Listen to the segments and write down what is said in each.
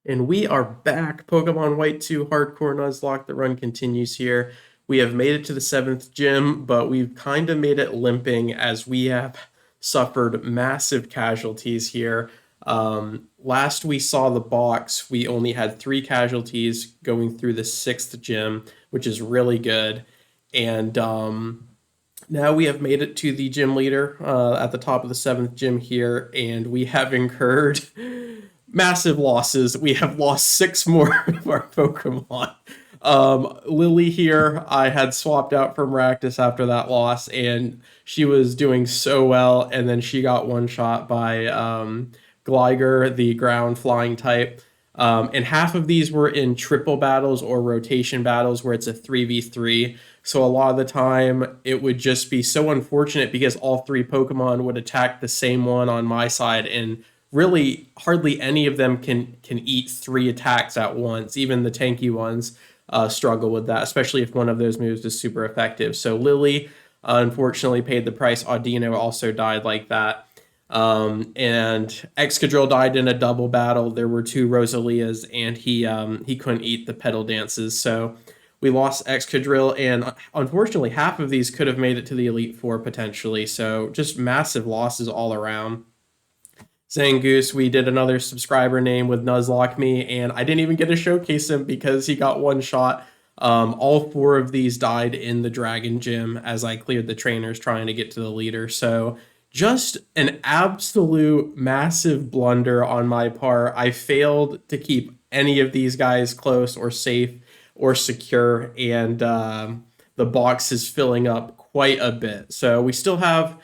And we are back. Pokemon White 2 Hardcore Nuzlocke. The run continues here. We have made it to the 7th gym, but we've kind of made it limping as we have suffered massive casualties here. Last we saw the box, we only had 3 casualties going through the 6th gym, which is really good. And now we have made it to the gym leader at the top of the 7th gym here, and we have incurred massive losses. We have lost 6 more of our Pokemon. Lily here, I had swapped out from Rakdos after that loss, and she was doing so well, and then she got one shot by Gligar, the ground flying type. And half of these were in triple battles or rotation battles where it's a 3v3. So a lot of the time it would just be so unfortunate because all 3 Pokemon would attack the same one on my side, and really hardly any of them can eat 3 attacks at once. Even the tanky ones struggle with that, especially if one of those moves is super effective. So Lily unfortunately paid the price. Audino also died like that. And Excadrill died in a double battle. There were 2 Rosalias, and he couldn't eat the pedal dances. So we lost Excadrill, and unfortunately half of these could have made it to the Elite Four potentially. So just massive losses all around. Zangoose, we did another subscriber name with Nuzlocke me, and I didn't even get to showcase him because he got one shot. All 4 of these died in the Dragon Gym as I cleared the trainers trying to get to the leader. So just an absolute massive blunder on my part. I failed to keep any of these guys close or safe or secure, and the box is filling up quite a bit. So we still have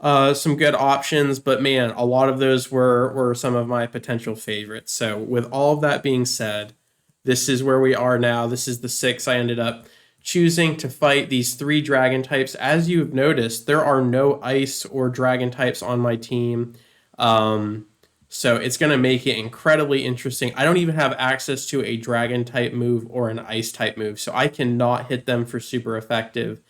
some good options, but man, a lot of those were some of my potential favorites. So with all of that being said, this is where we are now. This is the 6 I ended up choosing to fight these 3 dragon types. As you've noticed, there are no ice or dragon types on my team. So it's going to make it incredibly interesting. I don't even have access to a dragon type move or an ice type move, so I cannot hit them for super effective.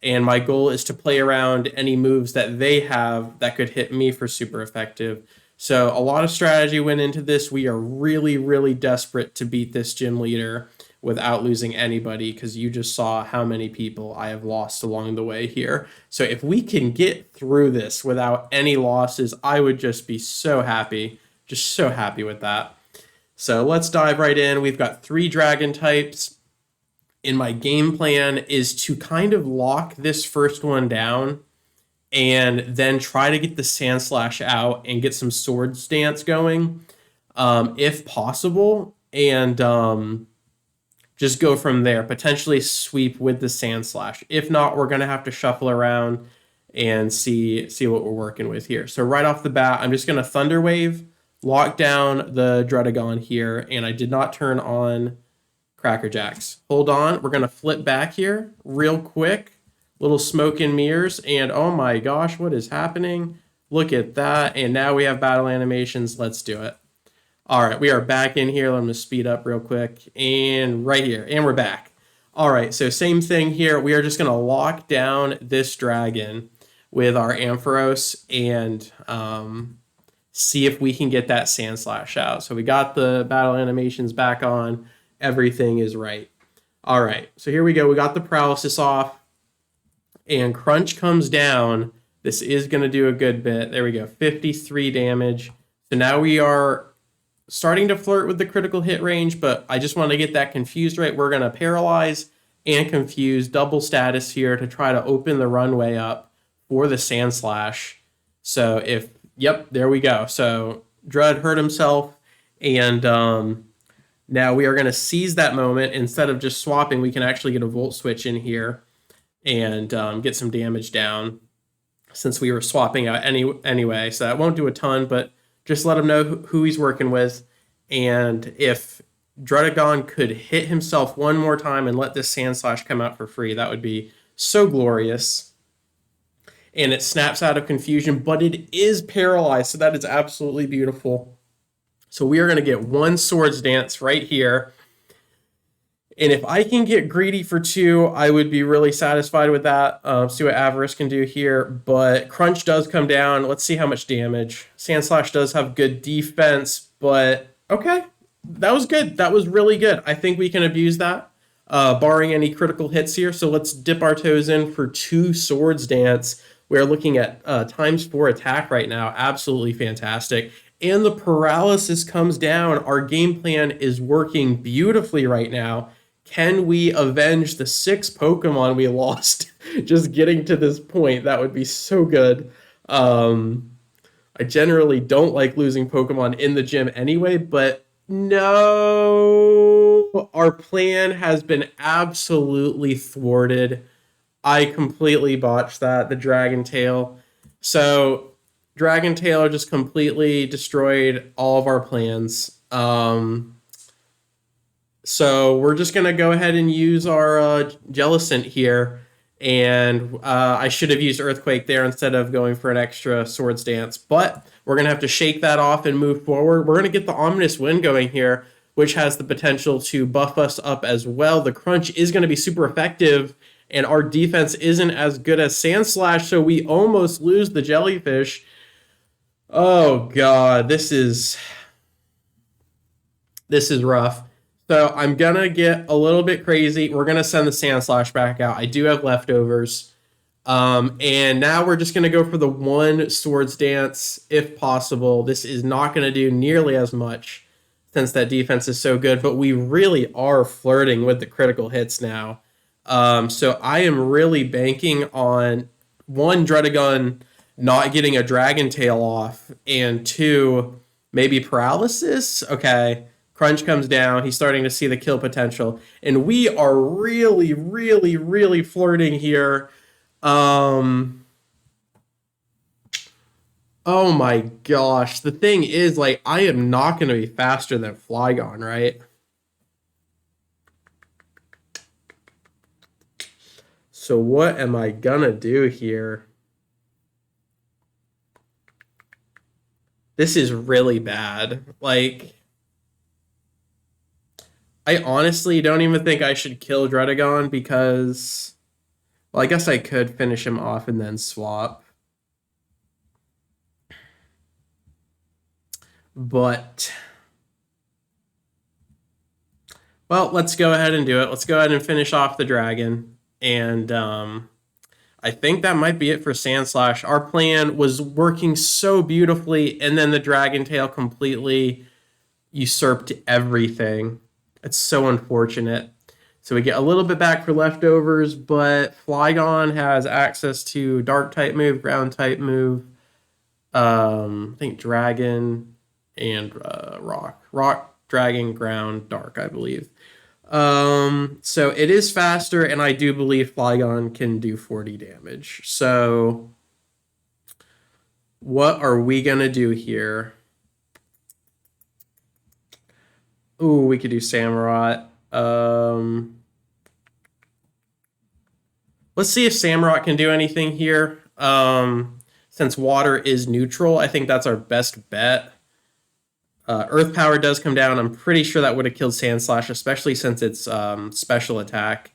And my goal is to play around any moves that they have that could hit me for super effective. So a lot of strategy went into this. We are really, really desperate to beat this gym leader without losing anybody, because you just saw how many people I have lost along the way here. So if we can get through this without any losses, I would just be so happy. Just so happy with that. So let's dive right in. We've got 3 dragon types. And my game plan is to kind of lock this first one down and then try to get the Sandslash out and get some Swords Dance going, if possible, and just go from there. Potentially sweep with the Sandslash. If not, we're going to have to shuffle around and see what we're working with here. So right off the bat, I'm just going to Thunder Wave, lock down the Dredagon here, and I did not turn on Cracker Jacks. Hold on, we're going to flip back here real quick. Little smoke and mirrors, and oh my gosh, what is happening? Look at that, and now we have battle animations. Let's do it. All right, we are back in here. I'm going to speed up real quick, and right here, and we're back. All right, so same thing here. We are just going to lock down this dragon with our Ampharos and see if we can get that Sandslash out. So we got the battle animations back on. Everything is right. All right, so here we go. We got the paralysis off, and Crunch comes down. This is going to do a good bit. There we go, 53 damage. So now we are starting to flirt with the critical hit range, but I just want to get that confused right. We're going to paralyze and confuse, double status here to try to open the runway up for the Sandslash. So yep, there we go. So Dread hurt himself, and now we are going to seize that moment. Instead of just swapping, we can actually get a Volt Switch in here and get some damage down since we were swapping out anyway. So that won't do a ton, but just let him know who he's working with. And if Dredagon could hit himself one more time and let this Sandslash come out for free, that would be so glorious. And it snaps out of confusion, but it is paralyzed, so that is absolutely beautiful. So we are going to get one Swords Dance right here. And if I can get greedy for 2, I would be really satisfied with that. See what Avarice can do here. But Crunch does come down. Let's see how much damage. Sandslash does have good defense, but okay. That was good. That was really good. I think we can abuse that, barring any critical hits here. So let's dip our toes in for 2 swords dance. We're looking at ×4 attack right now. Absolutely fantastic. And the paralysis comes down. Our game plan is working beautifully right now. Can we avenge the 6 Pokemon we lost? Just getting to this point, that would be so good. I generally don't like losing Pokemon in the gym anyway, but no, our plan has been absolutely thwarted. I completely botched that, the Dragon Tail. So, Dragon Tail just completely destroyed all of our plans. So we're just going to go ahead and use our Jellicent here. And I should have used Earthquake there instead of going for an extra Swords Dance. But we're going to have to shake that off and move forward. We're going to get the Ominous Wind going here, which has the potential to buff us up as well. The Crunch is going to be super effective, and our defense isn't as good as Sand Slash, so we almost lose the Jellyfish. Oh, God, this is rough. So I'm going to get a little bit crazy. We're going to send the Sand Slash back out. I do have leftovers. And now we're just going to go for the 1 Swords Dance if possible. This is not going to do nearly as much since that defense is so good, but we really are flirting with the critical hits now. So I am really banking on 1, Dredagon not getting a Dragon Tail off, and 2, maybe Paralysis. Okay. Crunch comes down. He's starting to see the kill potential. And we are really, really, really flirting here. Oh my gosh. The thing is, like, I am not going to be faster than Flygon, right? So what am I going to do here? This is really bad. Like, I honestly don't even think I should kill Dredagon because, well, I guess I could finish him off and then swap. But, well, let's go ahead and do it. Let's go ahead and finish off the dragon. And I think that might be it for Sand Slash. Our plan was working so beautifully, and then the Dragon Tail completely usurped everything. It's so unfortunate. So we get a little bit back for leftovers, but Flygon has access to Dark type move, Ground type move, I think Dragon and Rock. Rock, Dragon, Ground, Dark, I believe. So it is faster, and I do believe Flygon can do 40 damage. So what are we going to do here? Ooh, we could do Samurott. Let's see if Samurott can do anything here. Since water is neutral, I think that's our best bet. Earth Power does come down. I'm pretty sure that would have killed Sand Slash, especially since it's special attack.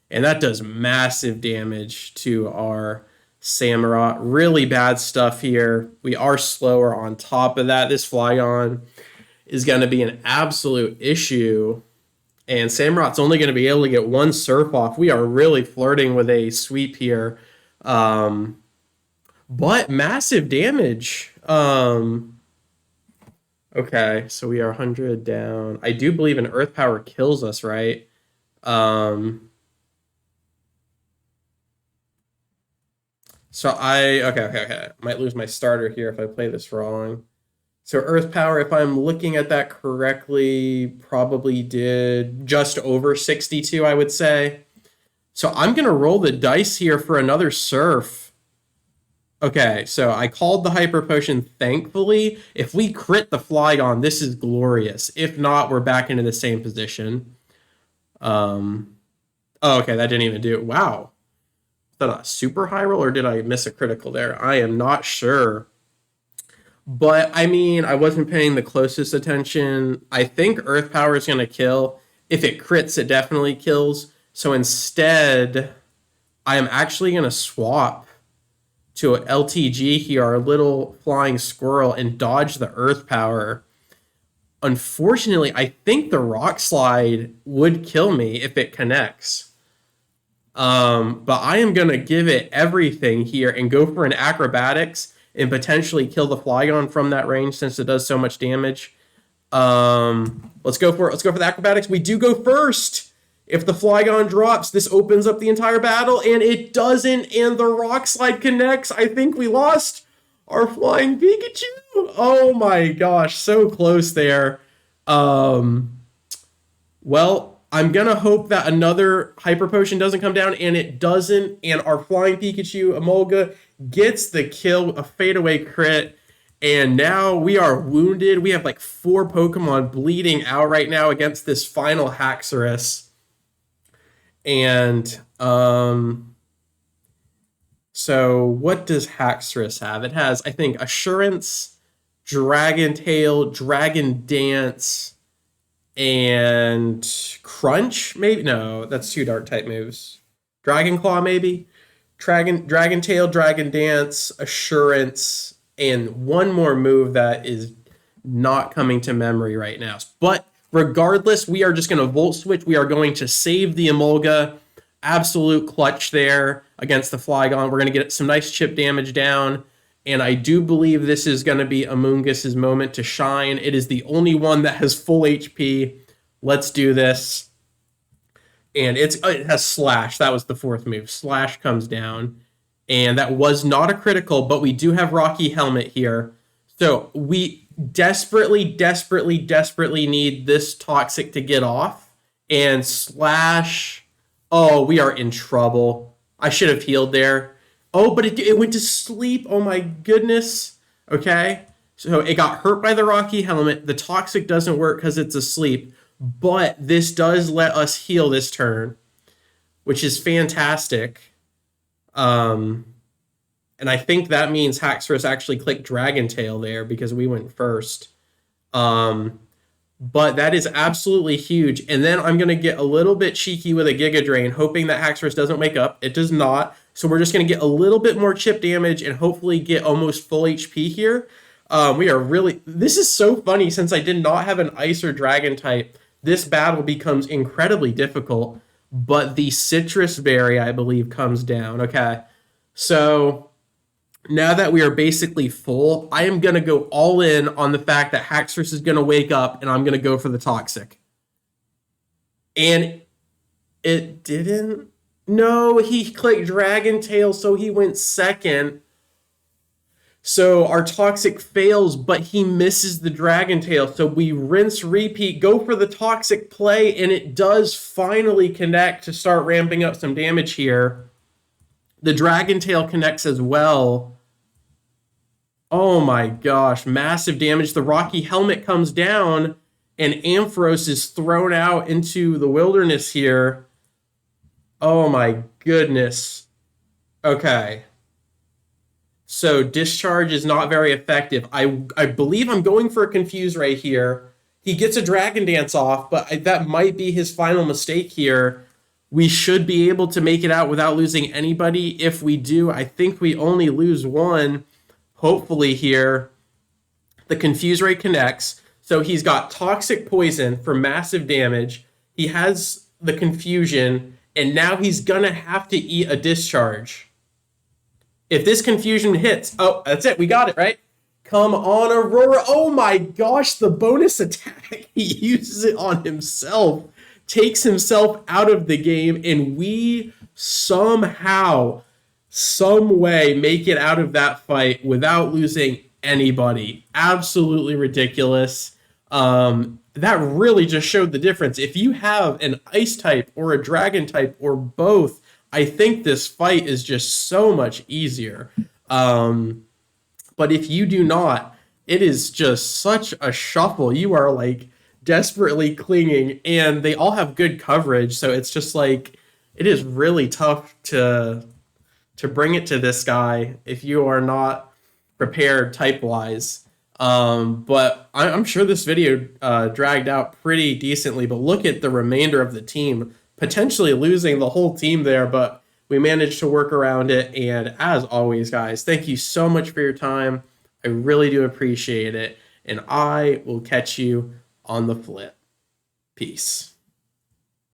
And that does massive damage to our Samurott. Really bad stuff here. We are slower on top of that. This Flygon is going to be an absolute issue. And Samurott's only going to be able to get 1 Surf off. We are really flirting with a sweep here. But massive damage. Okay, so we are 100 down. I do believe an Earth Power kills us, right? So okay. Might lose my starter here if I play this wrong. So Earth Power, if I'm looking at that correctly, probably did just over 62, I would say. So I'm going to roll the dice here for another Surf. Okay, so I called the Hyper Potion, thankfully. If we crit the Flygon, this is glorious. If not, we're back into the same position. Oh, okay, that didn't even do it. Wow. Is that a super high roll, or did I miss a critical there? I am not sure. But, I mean, I wasn't paying the closest attention. I think Earth Power is going to kill. If it crits, it definitely kills. So instead, I am actually going to swap to a LTG here, our little flying squirrel, and dodge the Earth Power. Unfortunately, I think the Rock Slide would kill me if it connects. But I am going to give it everything here and go for an Acrobatics and potentially kill the Flygon from that range since it does so much damage. Let's go for it. Let's go for the Acrobatics. We do go first. If the Flygon drops, this opens up the entire battle, and it doesn't, and the Rock Slide connects. I think we lost our Flying Pikachu. Oh my gosh, so close there. Well, I'm going to hope that another Hyper Potion doesn't come down, and it doesn't, and our Flying Pikachu, Emolga, gets the kill, a fadeaway crit, and now we are wounded. We have like 4 Pokemon bleeding out right now against this final Haxorus. And so what does Haxorus have? It has, I think, Assurance, Dragon Tail, Dragon Dance, and Crunch, maybe? No, that's 2 Dark type moves. Dragon Claw, maybe? Dragon Tail, Dragon Dance, Assurance, and one more move that is not coming to memory right now. But regardless, we are just going to Volt Switch. We are going to save the Emolga. Absolute clutch there against the Flygon. We're going to get some nice chip damage down. And I do believe this is going to be Amoongus's moment to shine. It is the only one that has full HP. Let's do this. And it has Slash. That was the 4th move. Slash comes down. And that was not a critical, but we do have Rocky Helmet here. So we desperately need this Toxic to get off. And Slash... Oh, we are in trouble. I should have healed there. Oh, but it went to sleep. Oh my goodness. Okay. So it got hurt by the Rocky Helmet. The Toxic doesn't work because it's asleep. But this does let us heal this turn, which is fantastic. And I think that means Haxorus actually clicked Dragon Tail there because we went first. But that is absolutely huge. And then I'm going to get a little bit cheeky with a Giga Drain, hoping that Haxorus doesn't wake up. It does not. So we're just going to get a little bit more chip damage and hopefully get almost full HP here. We are really... This is so funny since I did not have an Ice or Dragon type. This battle becomes incredibly difficult. But the Citrus Berry, I believe, comes down. Okay. So... now that we are basically full, I am going to go all in on the fact that Haxorus is going to wake up, and I'm going to go for the Toxic. And it didn't. No, he clicked Dragon Tail, so he went second. So our Toxic fails, but he misses the Dragon Tail. So we rinse, repeat, go for the Toxic play, and it does finally connect to start ramping up some damage here. The Dragon Tail connects as well. Oh my gosh, massive damage. The Rocky Helmet comes down, and Ampharos is thrown out into the wilderness here. Oh my goodness. Okay. So Discharge is not very effective. I believe I'm going for a Confuse right here. He gets a Dragon Dance off, but that might be his final mistake here. We should be able to make it out without losing anybody. If we do, I think we only lose one. Hopefully here, the Confuse Ray connects. So he's got Toxic Poison for massive damage. He has the Confusion, and now he's going to have to eat a Discharge. If this Confusion hits... Oh, that's it. We got it, right? Come on, Aurora. Oh my gosh, the bonus attack. He uses it on himself. Takes himself out of the game, and we somehow, some way make it out of that fight without losing anybody. Absolutely ridiculous. That really just showed the difference. If you have an Ice type or a Dragon type or both, I think this fight is just so much easier. But if you do not, it is just such a shuffle. You are like desperately clinging, and they all have good coverage, so it's just like it is really tough to bring it to this guy if you are not prepared type wise. But I'm sure this video dragged out pretty decently, but look at the remainder of the team, potentially losing the whole team there, but we managed to work around it. And as always, guys, thank you so much for your time. I really do appreciate it, and I will catch you on the flip. Peace.